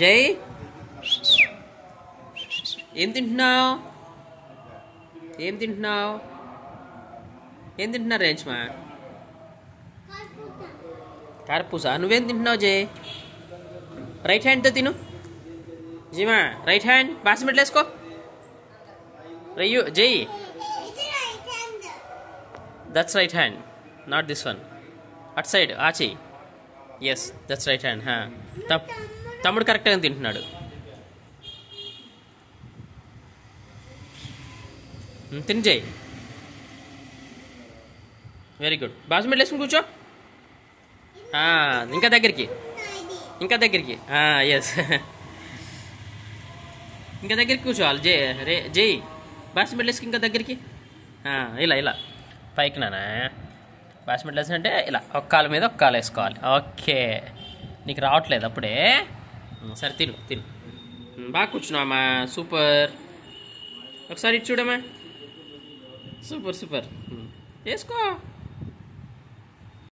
జై ఏం తింటున్నావు? ఏం తింటున్నావు? ఏం తింటున్నా రేంజ్మా? కార్పూసా. నువ్వేం తింటున్నావు జై? రైట్ హ్యాండ్తో తిను. జీమా రైట్ హ్యాండ్ బాస్మెట్లు వేసుకో. రయ్యు జై that's right hand, not this one. At side ఆ చెయ్యి. Yes that's right hand. తమ్ముడు కరెక్ట్గా తింటున్నాడు. తిని జై. Very good. బాస్మెట్లు వేసుకుని కూర్చో. ఇంకా దగ్గరికి, ఇంకా దగ్గరికి. ఎస్ ఇంకా దగ్గరికి కూర్చోవాలి. జై జై బాస్మెట్లు వేసుకు ఇంకా దగ్గరికి. ఇలా ఇలా పైకి నానా. బాస్మెట్లు వేసి అంటే ఇలా ఒక కాలు మీద ఒక కాలు వేసుకోవాలి. ఓకే, నీకు రావట్లేదు అప్పుడే. సరే తిను తిను. బాగా కూర్చున్నావమ్మా, సూపర్. ఒకసారి ఇటు చూడమ్మా, సూపర్ సూపర్. వేసుకో.